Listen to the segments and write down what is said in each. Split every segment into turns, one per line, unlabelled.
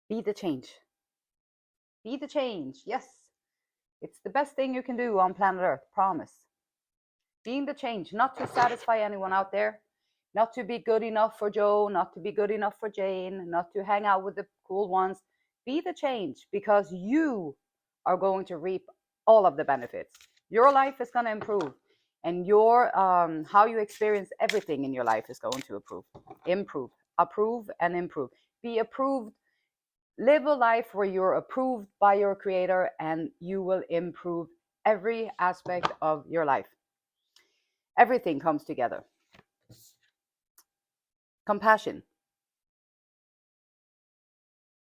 Be the change. Be the change. Yes. It's the best thing you can do on planet Earth. Promise. Being the change, not to satisfy anyone out there, not to be good enough for Joe, not to be good enough for Jane, not to hang out with the cool ones. Be the change, because you are going to reap all of the benefits. Your life is going to improve, and your how you experience everything in your life is going to approve and improve. Be approved. Live a life where you're approved by your creator, and you will improve every aspect of your life. Everything comes together. Compassion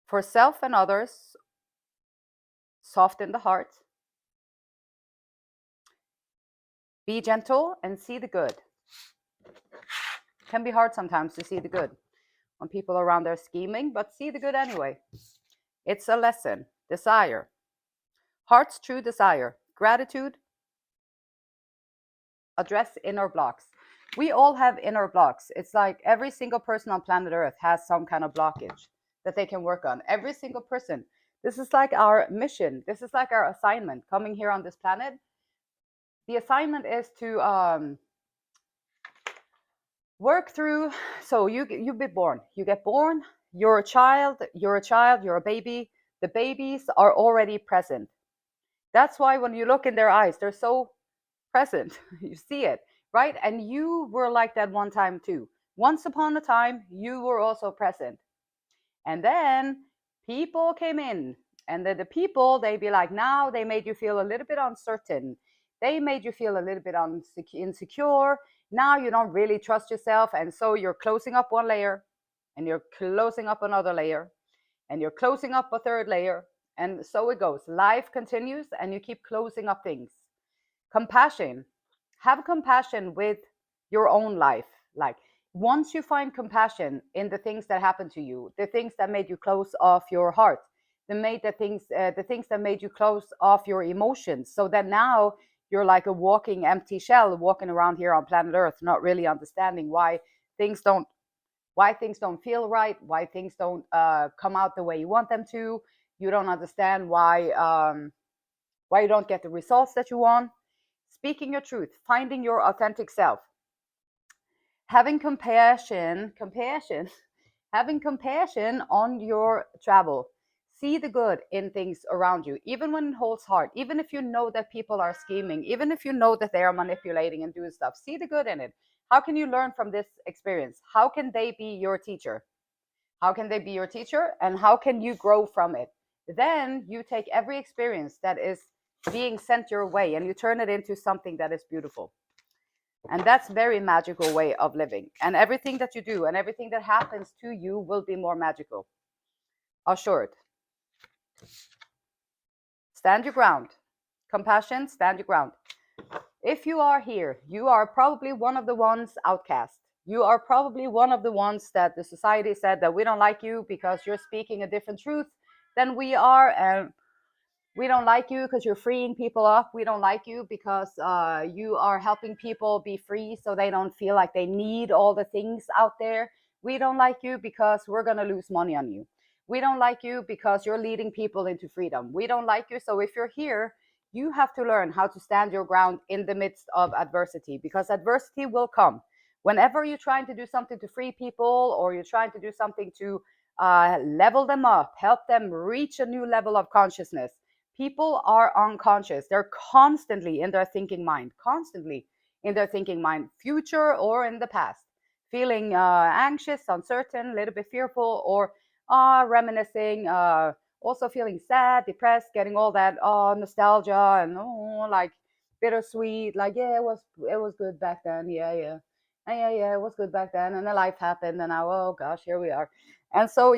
for self and others, soften the heart. Be gentle and see the good. It can be hard sometimes to see the good when people around are scheming, but see the good anyway. It's a lesson. Desire. Heart's true desire. Gratitude. Address inner blocks. We all have inner blocks. It's like every single person on planet Earth has some kind of blockage that they can work on. Every single person. This is like our mission. This is like our assignment coming here on this planet. The assignment is to work through. So you be born. You get born. You're a child. You're a baby. The babies are already present. That's why when you look in their eyes, they're so present. You see it, right? And you were like that one time too. Once upon a time, you were also present. And then people came in, and then the people, they be like, now they made you feel a little bit uncertain. They made you feel a little bit insecure. Now you don't really trust yourself. And so you're closing up one layer, and you're closing up another layer, and you're closing up a third layer. And so it goes. Life continues, and you keep closing up things. Compassion. Have compassion with your own life. Like, once you find compassion in the things that happened to you, the things that made you close off your heart, the things that made you close off your emotions, so that now you're like a walking empty shell, walking around here on planet Earth, not really understanding why things don't feel right, why things don't come out the way you want them to. You don't understand why you don't get the results that you want. Speaking your truth, finding your authentic self, having compassion on your travel. See the good in things around you, even when it holds hard, even if you know that people are scheming, even if you know that they are manipulating and doing stuff. See the good in it. How can you learn from this experience? How can they be your teacher? And how can you grow from it? Then you take every experience that is being sent your way and you turn it into something that is beautiful. And that's a very magical way of living. And everything that you do and everything that happens to you will be more magical. Assured. Stand your ground. Compassion, stand your ground. If you are here, you are probably one of the ones outcast. You are probably one of the ones that the society said that we don't like you because you're speaking a different truth than we are, and we don't like you because you're freeing people up. We don't like you because you are helping people be free so they don't feel like they need all the things out there. We don't like you because we're going to lose money on you. We don't like you because you're leading people into freedom. We don't like you. So if you're here, you have to learn how to stand your ground in the midst of adversity, because adversity will come. Whenever you're trying to do something to free people, or you're trying to do something to level them up, help them reach a new level of consciousness, people are unconscious. They're constantly in their thinking mind, future or in the past, feeling anxious, uncertain, a little bit fearful, or reminiscing, also feeling sad, depressed, getting all that nostalgia and like bittersweet, like it was good back then, yeah, it was good back then, and then life happened, and now, oh gosh, here we are. And so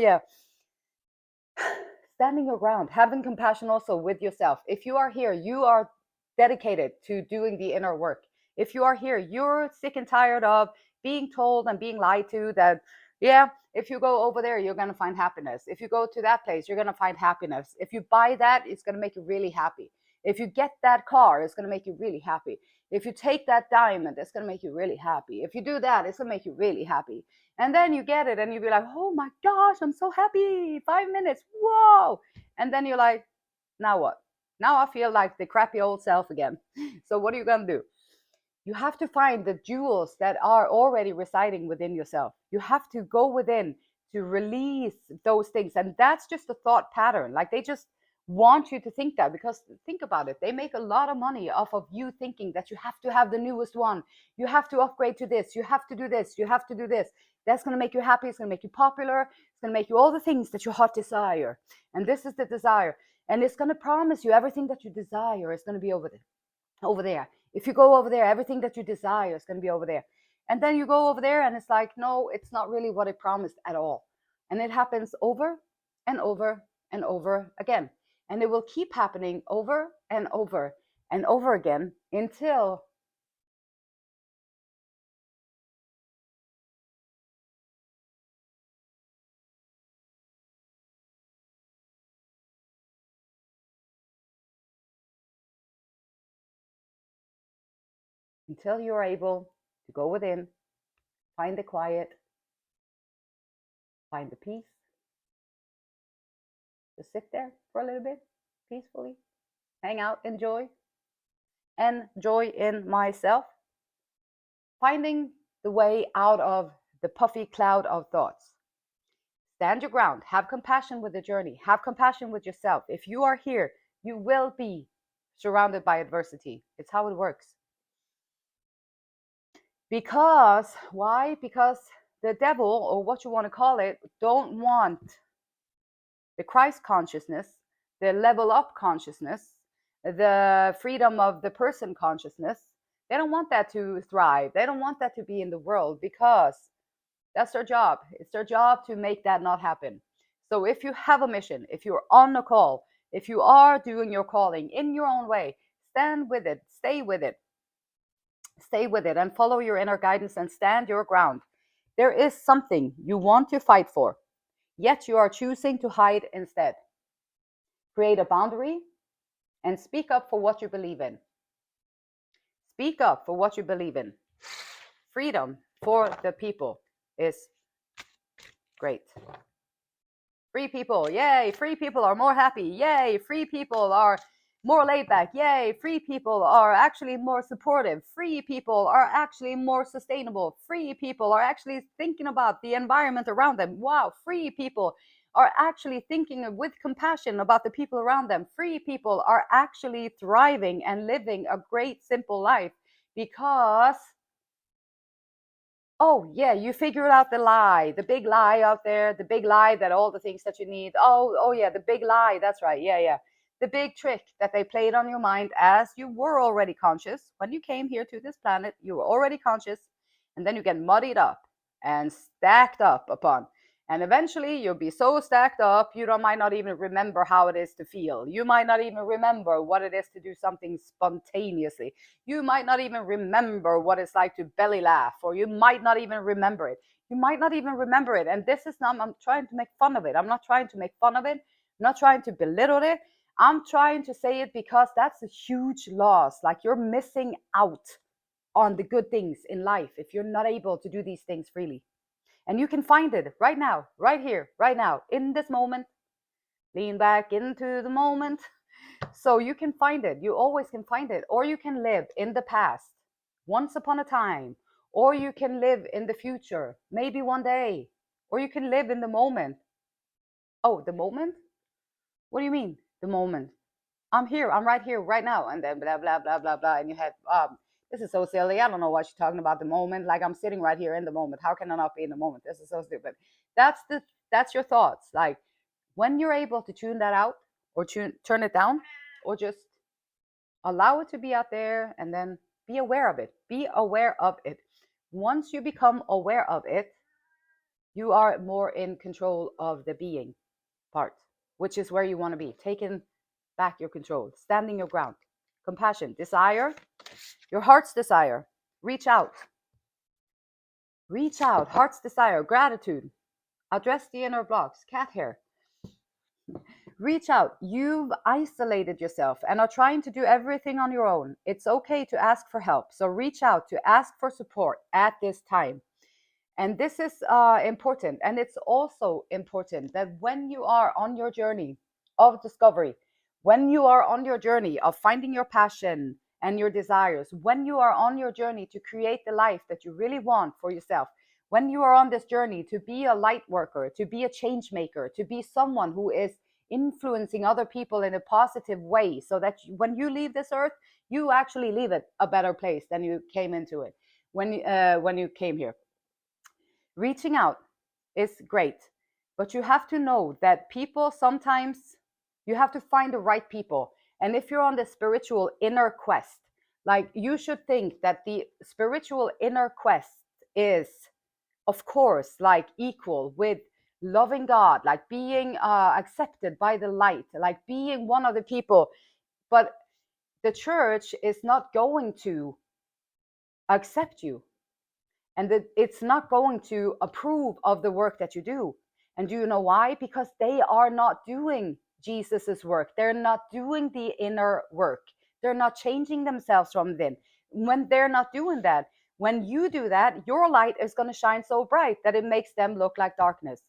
standing your ground, having compassion also with yourself. If you are here, you are dedicated to doing the inner work. If you are here, you're sick and tired of being told and being lied to that, yeah, if you go over there, you're going to find happiness. If you go to that place, you're going to find happiness. If you buy that, it's going to make you really happy. If you get that car, it's going to make you really happy. If you take that diamond, it's going to make you really happy. If you do that, it's going to make you really happy. And then you get it and you'll be like, oh my gosh, I'm so happy. 5 minutes. Whoa. And then you're like, now what? Now I feel like the crappy old self again. So what are you going to do? You have to find the jewels that are already residing within yourself. You have to go within to release those things. And that's just a thought pattern. Like they just want you to think that, because think about it. They make a lot of money off of you thinking that you have to have the newest one. You have to upgrade to this. You have to do this. You have to do this. That's going to make you happy. It's going to make you popular. It's going to make you all the things that your heart desire. And this is the desire. And it's going to promise you everything that you desire is going to be over there. If you go over there, everything that you desire is going to be over there. And then you go over there and it's like, no, it's not really what it promised at all. And it happens over and over and over again. And it will keep happening over and over and over again until you're able to go within, find the quiet, find the peace. Just sit there for a little bit, peacefully, hang out, enjoy in myself, finding the way out of the puffy cloud of thoughts. Stand your ground, have compassion with the journey, have compassion with yourself. If you are here, you will be surrounded by adversity. It's how it works. Because, why? Because the devil, or what you want to call it, don't want the Christ consciousness, the level up consciousness, the freedom of the person consciousness. They don't want that to thrive. They don't want that to be in the world, because that's their job. It's their job to make that not happen. So if you have a mission, if you're on a call, if you are doing your calling in your own way, stand with it, stay with it, and follow your inner guidance and stand your ground. There is something you want to fight for, yet you are choosing to hide instead. Create a boundary and speak up for what you believe in. Speak up for what you believe in. Freedom for the people is great. Free people, yay. Free people are more happy, yay. Free people are more laid back, yay. Free people are actually more supportive. Free people are actually more sustainable. Free people are actually thinking about the environment around them. Wow. Free people are actually thinking with compassion about the people around them. Free people are actually thriving and living a great, simple life, because oh yeah, you figured out the lie, the big lie out there, the big lie that all the things that you need. Oh yeah, the big lie. That's right. Yeah. The big trick that they played on your mind as you were already conscious. When you came here to this planet, you were already conscious, and then you get muddied up and stacked up upon. And eventually you'll be so stacked up, you might not even remember how it is to feel. You might not even remember what it is to do something spontaneously. You might not even remember what it's like to belly laugh, or you might not even remember it. You might not even remember it. And this is not, I'm trying to make fun of it. I'm not trying to make fun of it. I'm not trying to belittle it. I'm trying to say it because that's a huge loss. Like, you're missing out on the good things in life if you're not able to do these things freely. And you can find it right now, right here, right now, in this moment. Lean back into the moment. So you can find it. You always can find it. Or you can live in the past, once upon a time. Or you can live in the future, maybe one day. Or you can live in the moment. Oh, the moment? What do you mean, the moment? I'm here. I'm right here, right now. And then blah, blah, blah, blah, blah. And you have, this is so silly. I don't know what you're talking about, the moment. Like, I'm sitting right here in the moment. How can I not be in the moment? This is so stupid. That's your thoughts. Like, when you're able to tune that out, or turn it down, or just allow it to be out there, and then be aware of it. Be aware of it. Once you become aware of it, you are more in control of the being part, which is where you want to be. Taking back your control, standing your ground. Compassion, desire, your heart's desire. Reach out. Reach out. Heart's desire, gratitude. Address the inner blocks. Cat hair. Reach out. You've isolated yourself and are trying to do everything on your own. It's okay to ask for help. So reach out to ask for support at this time. And this is important. And it's also important that when you are on your journey of discovery, when you are on your journey of finding your passion and your desires, when you are on your journey to create the life that you really want for yourself, when you are on this journey to be a light worker, to be a change maker, to be someone who is influencing other people in a positive way, so that when you leave this earth, you actually leave it a better place than you came into it when you came here. Reaching out is great, but you have to know that people sometimes, you have to find the right people. And if you're on the spiritual inner quest, like, you should think that the spiritual inner quest is, of course, like equal with loving God, like being accepted by the light, like being one of the people. But the church is not going to accept you, and that it's not going to approve of the work that you do. And do you know why? Because they are not doing Jesus's work. They're not doing the inner work. They're not changing themselves from within. When they're not doing that, when you do that, your light is going to shine so bright that it makes them look like darkness.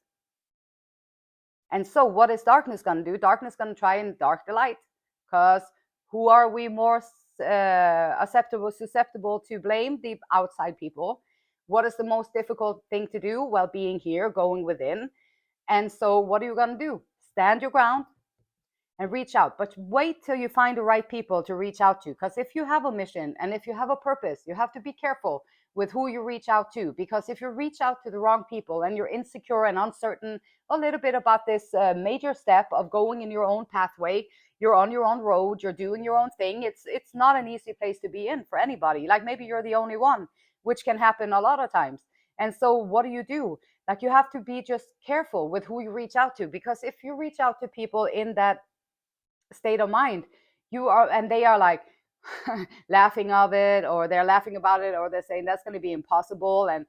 And so what is darkness going to do? Darkness is going to try and dark the light, because who are we more susceptible to blame? The outside people. What is the most difficult thing to do? Well, being here, going within. And so what are you going to do? Stand your ground and reach out. But wait till you find the right people to reach out to. Because if you have a mission and if you have a purpose, you have to be careful with who you reach out to. Because if you reach out to the wrong people and you're insecure and uncertain a little bit about this major step of going in your own pathway, you're on your own road, you're doing your own thing. It's not an easy place to be in for anybody. Like, maybe you're the only one, which can happen a lot of times. And so what do? Like, you have to be just careful with who you reach out to, because if you reach out to people in that state of mind, you are, and they are like laughing of it, or they're laughing about it, or they're saying that's going to be impossible, and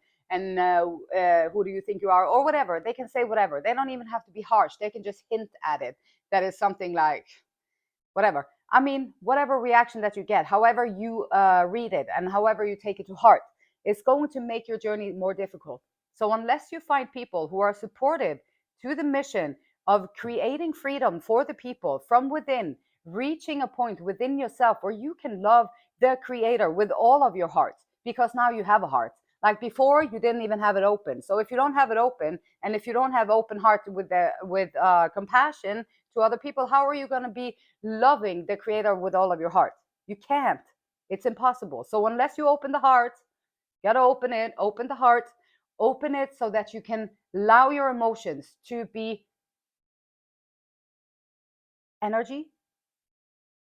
who do you think you are, or whatever. They can say whatever. They don't even have to be harsh. They can just hint at it. That is something like whatever. I mean, whatever reaction that you get, however you read it and however you take it to heart, it's going to make your journey more difficult. So unless you find people who are supportive to the mission of creating freedom for the people from within, reaching a point within yourself where you can love the creator with all of your heart, because now you have a heart. Like, before, you didn't even have it open. So if you don't have it open, and if you don't have open heart with compassion to other people, how are you going to be loving the creator with all of your heart? You can't. It's impossible. So unless you open the heart, you gotta open it, open the heart, open it so that you can allow your emotions to be energy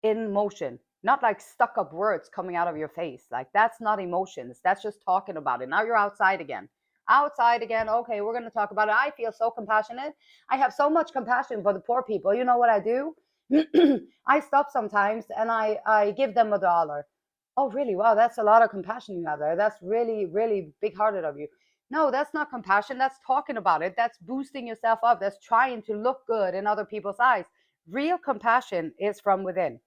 in motion, not like stuck up words coming out of your face. Like, that's not emotions. That's just talking about it. Now you're outside again. Outside again. Okay, we're going to talk about it. I feel so compassionate. I have so much compassion for the poor people. You know what I do? I stop sometimes and I give them $1. Oh, really? Wow, that's a lot of compassion you have there. That's really, really big hearted of you. No, that's not compassion. That's talking about it. That's boosting yourself up. That's trying to look good in other people's eyes. Real compassion is from within.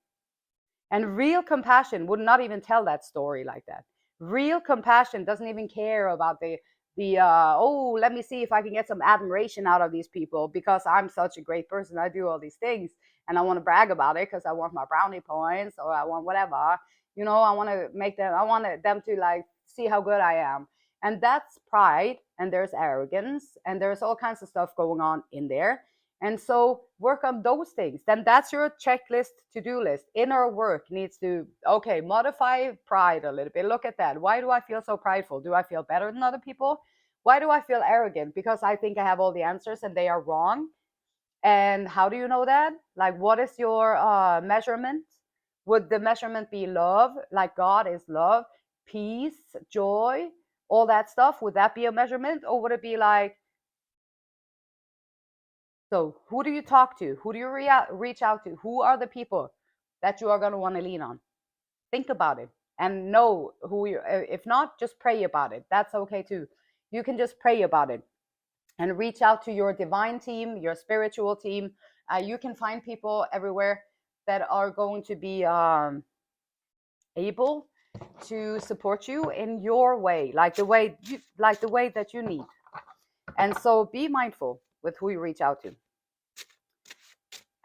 And real compassion would not even tell that story like that. Real compassion doesn't even care about oh, let me see if I can get some admiration out of these people because I'm such a great person. I do all these things and I want to brag about it because I want my brownie points, or I want whatever. I want to make them, I want them to like see how good I am. And that's pride, and there's arrogance, and there's all kinds of stuff going on in there. And so work on those things. Then that's your checklist, to-do list. Inner work needs to, okay, modify pride a little bit. Look at that. Why do I feel so prideful? Do I feel better than other people? Why do I feel arrogant? Because I think I have all the answers and they are wrong. And how do you know that? Like, what is your measurement? Would the measurement be love? Like, God is love, peace, joy, all that stuff? Would that be a measurement? Or would it be like, so who do you talk to? Who do you reach out to? Who are the people that you are going to want to lean on? Think about it and know who you, if not, just pray about it. That's okay too. You can just pray about it. and reach out to your divine team, your spiritual team. You can find people everywhere that are going to be able to support you in your way, like the way that you need. And so be mindful with who you reach out to.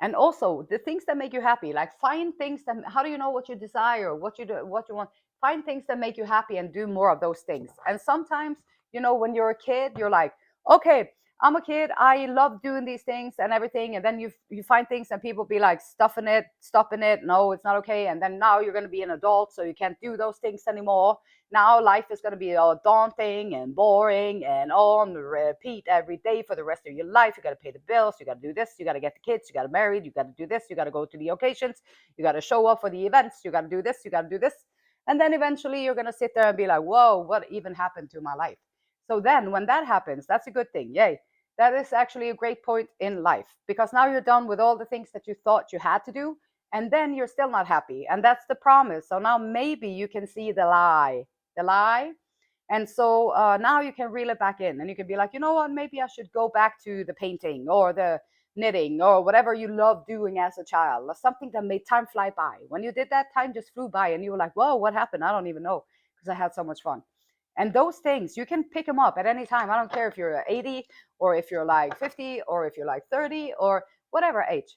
And also the things that make you happy, like find things that, how do you know what you desire, what you do, what you want? Find things that make you happy and do more of those things. And sometimes, when you're a kid, you're like, okay, I'm a kid, I love doing these things and everything. And then you find things and people be like stopping it, no, it's not okay. And then now you're going to be an adult, so you can't do those things anymore. Now life is going to be all daunting and boring and on repeat every day for the rest of your life. You got to pay the bills, you got to do this, you got to get the kids, you got to marry, you got to do this, you got to go to the occasions, you got to show up for the events, you got to do this, you got to do this. And then eventually you're going to sit there and be like, whoa, what even happened to my life? So then when that happens, that's a good thing. Yay. That is actually a great point in life, because now you're done with all the things that you thought you had to do, and then you're still not happy. And that's the promise. So now maybe you can see the lie. And so now you can reel it back in, and you can be like, you know what, maybe I should go back to the painting or the knitting or whatever you loved doing as a child, or something that made time fly by. When you did that, time just flew by and you were like, whoa, what happened? I don't even know, because I had so much fun. And those things, you can pick them up at any time. I don't care if you're 80 or if you're like 50 or if you're like 30 or whatever age.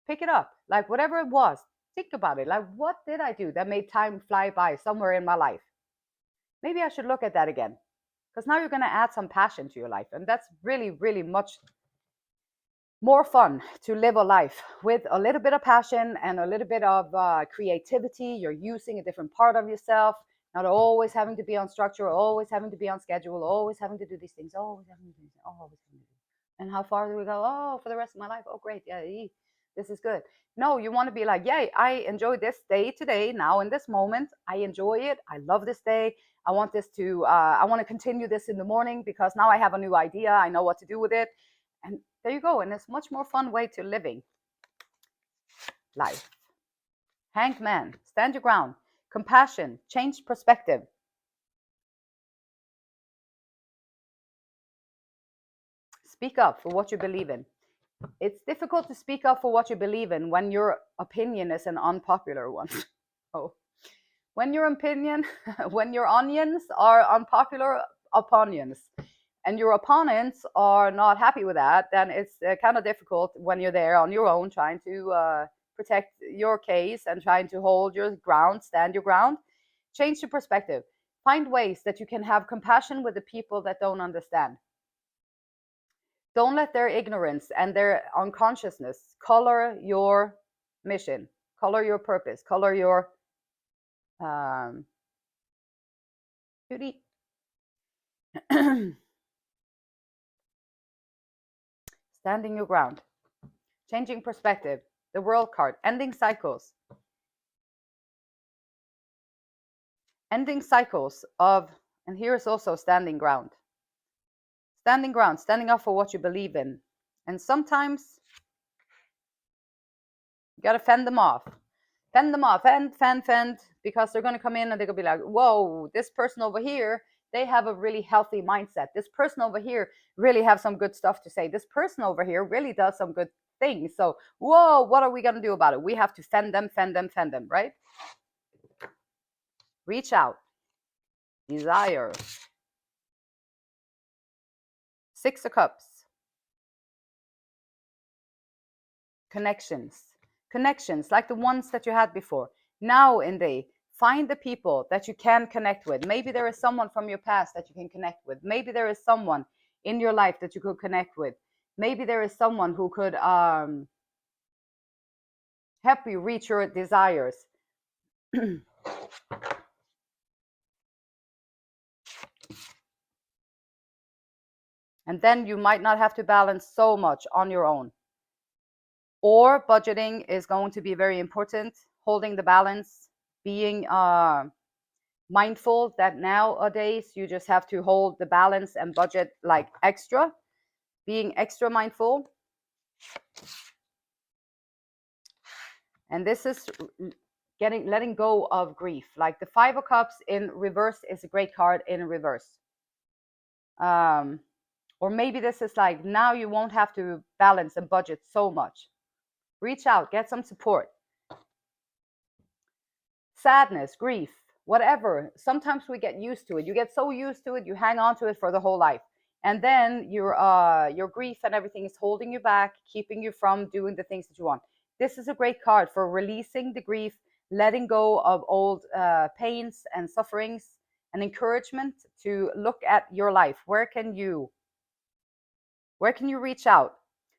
Pick it up, like whatever it was. Think about it. Like, what did I do that made time fly by somewhere in my life? Maybe I should look at that again, because now you're going to add some passion to your life. And that's really, really much more fun to live a life with a little bit of passion and a little bit of creativity. You're using a different part of yourself, not always having to be on structure, always having to be on schedule, always having to do these things, always having to do these, always having to do. And how far do we go? Oh, for the rest of my life. Oh, great. Yeah, this is good. No, you want to be like, yay, I enjoy this day today, now in this moment. I enjoy it. I love this day. I want to continue this in the morning, because now I have a new idea. I know what to do with it. And there you go. And it's much more fun way to living life. Hanged man, stand your ground. Compassion, change perspective. Speak up for what you believe in. It's difficult to speak up for what you believe in when your opinion is an unpopular one. Oh, when your onions are unpopular opinions, and your opponents are not happy with that, then it's kind of difficult when you're there on your own trying to protect your case and trying to hold your ground, stand your ground. Change your perspective. Find ways that you can have compassion with the people that don't understand. Don't let their ignorance and their unconsciousness color your mission, color your purpose, color your duty. Standing your ground. Changing perspective. The world card. Ending cycles. Ending cycles of, and here is also standing ground. Standing ground, standing up for what you believe in. And sometimes you got to fend them off. Fend them off, fend, because they're going to come in and they're going to be like, whoa, this person over here, they have a really healthy mindset. This person over here really have some good stuff to say. This person over here really does some good things. So, whoa, what are we going to do about it? We have to fend them, right? Reach out. Desire. Six of Cups. Connections like the ones that you had before. Now in day, find the people that you can connect with. Maybe there is someone from your past that you can connect with. Maybe there is someone in your life that you could connect with. Maybe there is someone who could help you reach your desires. And then you might not have to balance so much on your own. Or budgeting is going to be very important. Holding the balance, being mindful that nowadays you just have to hold the balance and budget like extra, being extra mindful. And this is letting go of grief. Like the Five of Cups in reverse is a great card in reverse. Or maybe this is like, now you won't have to balance and budget so much. Reach out, get some support. Sadness, grief, whatever. Sometimes we get used to it. You get so used to it, you hang on to it for the whole life. And then your grief and everything is holding you back, keeping you from doing the things that you want. This is a great card for releasing the grief, letting go of old pains and sufferings, and encouragement to look at your life. Where can you reach out?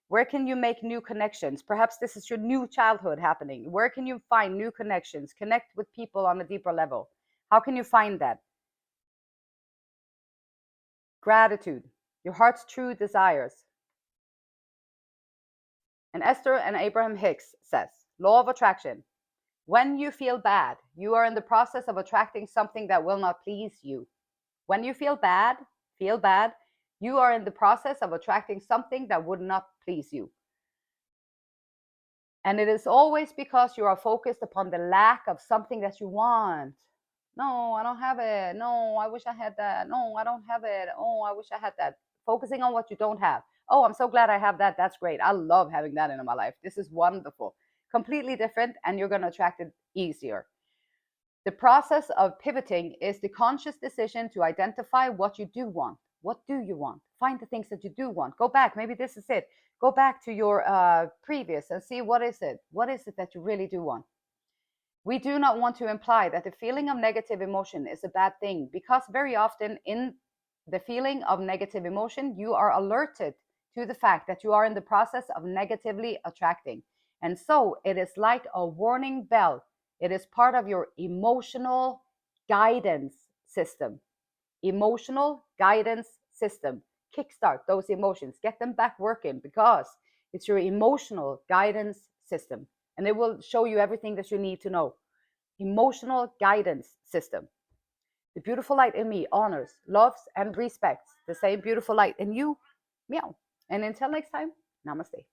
Where can you make new connections? Perhaps this is your new childhood happening. Where can you find new connections? Connect with people on a deeper level. How can you find that? Gratitude, your heart's true desires. And Esther and Abraham Hicks says, law of attraction. When you feel bad, you are in the process of attracting something that will not please you. When you feel bad, you are in the process of attracting something that would not please you. And it is always because you are focused upon the lack of something that you want. No, I don't have it. No, I wish I had that. No, I don't have it. Oh, I wish I had that. Focusing on what you don't have. Oh, I'm so glad I have that. That's great. I love having that in my life. This is wonderful. Completely different, and you're going to attract it easier. The process of pivoting is the conscious decision to identify what you do want. What do you want? Find the things that you do want. Go back. Maybe this is it. Go back to your previous and see what is it. What is it that you really do want? We do not want to imply that the feeling of negative emotion is a bad thing, because very often in the feeling of negative emotion, you are alerted to the fact that you are in the process of negatively attracting. And so it is like a warning bell. It is part of your emotional guidance system. Emotional guidance system. Kickstart those emotions, get them back working, because it's your emotional guidance system, and it will show you everything that you need to know. Emotional guidance system. The beautiful light in me honors, loves, and respects the same beautiful light in you. Meow. And until next time, namaste.